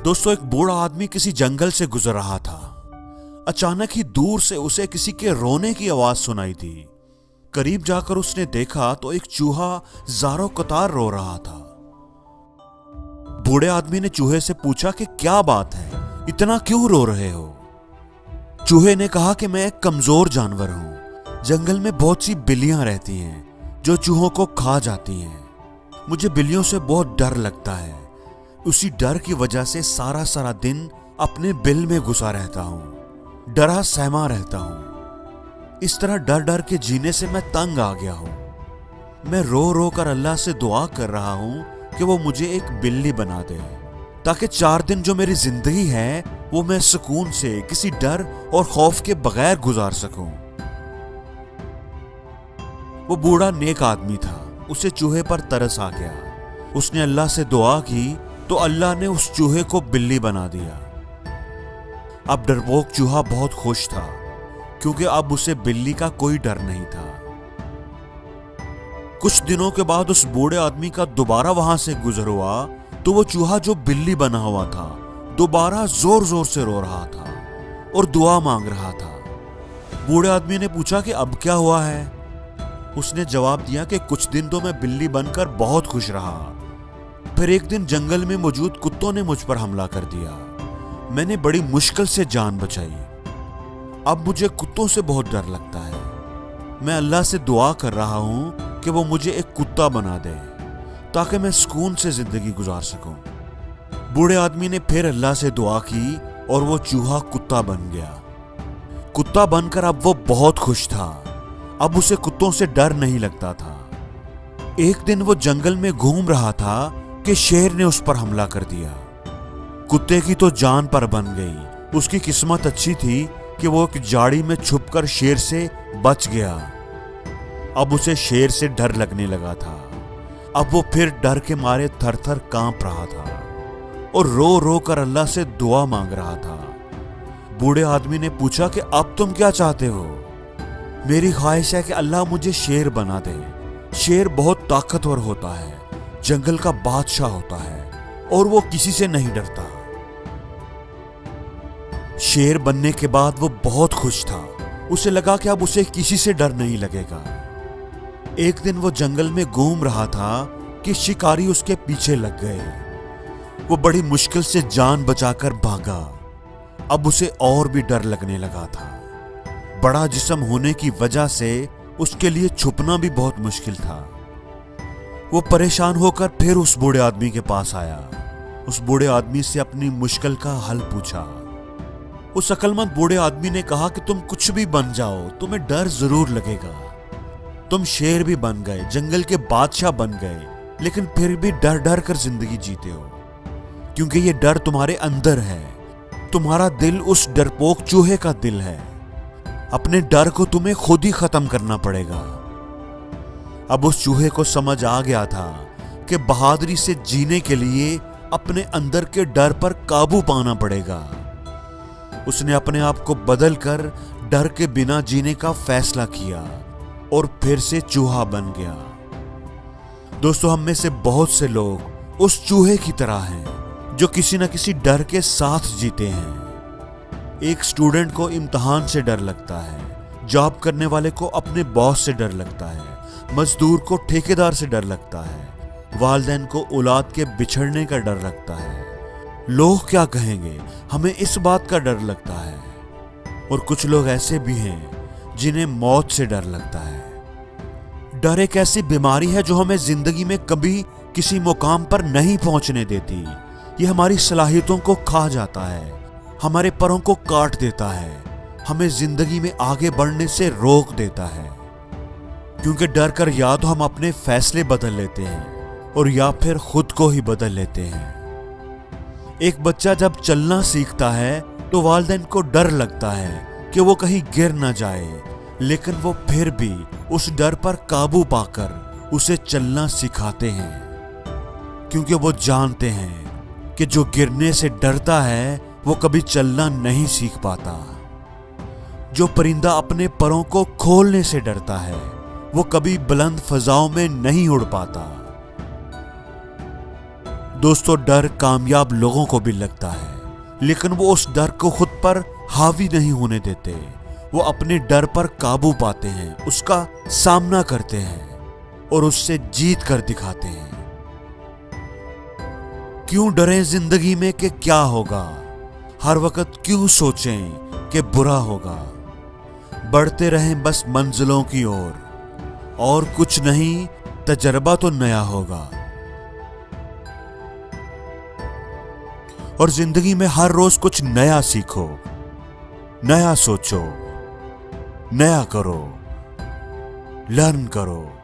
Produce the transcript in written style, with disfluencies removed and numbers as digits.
दोस्तों, एक बूढ़ा आदमी किसी जंगल से गुजर रहा था। अचानक ही दूर से उसे किसी के रोने की आवाज सुनाई दी। करीब जाकर उसने देखा तो एक चूहा ज़ारो कतार रो रहा था। बूढ़े आदमी ने चूहे से पूछा कि क्या बात है, इतना क्यों रो रहे हो? चूहे ने कहा कि मैं एक कमजोर जानवर हूं। जंगल में बहुत सी बिल्लियां रहती हैं जो चूहों को खा जाती हैं। मुझे बिल्लियों से बहुत डर लगता है। उसी डर की वजह से सारा दिन अपने बिल में घुसा रहता हूं, डरा सहमा रहता हूं। इस तरह डर डर के जीने से मैं तंग आ गया हूं। मैं रो रो कर अल्लाह से दुआ कर रहा हूं कि वो मुझे एक बिल्ली बना दे, ताकि 4 दिन जो मेरी जिंदगी है वो मैं सुकून से किसी डर और खौफ के बगैर गुजार सकूं। वो बूढ़ा नेक आदमी था। उसे चूहे पर तरस आ गया। उसने अल्लाह से दुआ की तो अल्लाह ने उस चूहे को बिल्ली बना दिया। अब डरपोक चूहा बहुत खुश था, क्योंकि अब उसे बिल्ली का कोई डर नहीं था। कुछ दिनों के बाद उस बूढ़े आदमी का दोबारा वहां से गुजर हुआ तो वो चूहा जो बिल्ली बना हुआ था दोबारा जोर जोर से रो रहा था और दुआ मांग रहा था। बूढ़े आदमी ने पूछा कि अब क्या हुआ है? उसने जवाब दिया कि कुछ दिन तो मैं बिल्ली बनकर बहुत खुश रहा, फिर एक दिन जंगल में मौजूद कुत्तों ने मुझ पर हमला कर दिया। मैंने बड़ी मुश्किल से जान बचाई। अब मुझे कुत्तों से बहुत डर लगता है। मैं अल्लाह से दुआ कर रहा हूं कि वो मुझे एक कुत्ता बना दे, ताकि मैं सुकून से जिंदगी गुजार सकूं। बूढ़े आदमी ने फिर अल्लाह से दुआ की और वो चूहा कुत्ता बन गया। कुत्ता बनकर अब वो बहुत खुश था। अब उसे कुत्तों से डर नहीं लगता था। एक दिन वो जंगल में घूम रहा था कि शेर ने उस पर हमला कर दिया। कुत्ते की तो जान पर बन गई। उसकी किस्मत अच्छी थी कि वो एक झाड़ी में छुपकर शेर से बच गया। अब उसे शेर से डर लगने लगा था। अब वो फिर डर के मारे थर थर कांप रहा था और रो रो कर अल्लाह से दुआ मांग रहा था। बूढ़े आदमी ने पूछा कि अब तुम क्या चाहते हो? मेरी ख्वाहिश है कि अल्लाह मुझे शेर बना दे। शेर बहुत ताकतवर होता है, जंगल का बादशाह होता है और वो किसी से नहीं डरता। शेर बनने के बाद वो बहुत खुश था। उसे लगा कि अब उसे किसी से डर नहीं लगेगा। एक दिन वो जंगल में घूम रहा था कि शिकारी उसके पीछे लग गए। वो बड़ी मुश्किल से जान बचाकर भागा। अब उसे और भी डर लगने लगा था। बड़ा जिस्म होने की वजह से उसके लिए छुपना भी बहुत मुश्किल था। वो परेशान होकर फिर उस बूढ़े आदमी के पास आया। उस बूढ़े आदमी से अपनी मुश्किल का हल पूछा। उस अक्लमंद बूढ़े आदमी ने कहा कि तुम कुछ भी बन जाओ, तुम्हें डर जरूर लगेगा। तुम शेर भी बन गए, जंगल के बादशाह बन गए, लेकिन फिर भी डर डर कर जिंदगी जीते हो, क्योंकि ये डर तुम्हारे अंदर है। तुम्हारा दिल उस डरपोक चूहे का दिल है। अपने डर को तुम्हें खुद ही खत्म करना पड़ेगा। अब उस चूहे को समझ आ गया था कि बहादुरी से जीने के लिए अपने अंदर के डर पर काबू पाना पड़ेगा। उसने अपने आप को बदलकर डर के बिना जीने का फैसला किया और फिर से चूहा बन गया। दोस्तों, हम में से बहुत से लोग उस चूहे की तरह हैं जो किसी न किसी डर के साथ जीते हैं। एक स्टूडेंट को इम्तिहान से डर लगता है, जॉब करने वाले को अपने बॉस से डर लगता है, मजदूर को ठेकेदार से डर लगता है, वालिदैन को औलाद के बिछड़ने का डर लगता है। लोग क्या कहेंगे, हमें इस बात का डर लगता है। और कुछ लोग ऐसे भी हैं जिन्हें मौत से डर लगता है। डर एक ऐसी बीमारी है जो हमें जिंदगी में कभी किसी मुकाम पर नहीं पहुंचने देती। ये हमारी सलाहियतों को खा जाता है, हमारे परों को काट देता है, हमें जिंदगी में आगे बढ़ने से रोक देता है। क्योंकि डर कर या तो हम अपने फैसले बदल लेते हैं और या फिर खुद को ही बदल लेते हैं। एक बच्चा जब चलना सीखता है तो वालिदैन को डर लगता है कि वो कहीं गिर ना जाए, लेकिन वो फिर भी उस डर पर काबू पाकर उसे चलना सिखाते हैं, क्योंकि वो जानते हैं कि जो गिरने से डरता है वो कभी चलना नहीं सीख पाता। जो परिंदा अपने परों को खोलने से डरता है वो कभी बुलंद फजाओं में नहीं उड़ पाता। दोस्तों, डर कामयाब लोगों को भी लगता है, लेकिन वो उस डर को खुद पर हावी नहीं होने देते। वो अपने डर पर काबू पाते हैं, उसका सामना करते हैं और उससे जीत कर दिखाते हैं। क्यों डरें जिंदगी में कि क्या होगा? हर वक्त क्यों सोचें कि बुरा होगा? बढ़ते रहें बस मंजिलों की ओर, और कुछ नहीं, तजर्बा तो नया होगा। और जिंदगी में हर रोज कुछ नया सीखो, नया सोचो, नया करो, लर्न करो।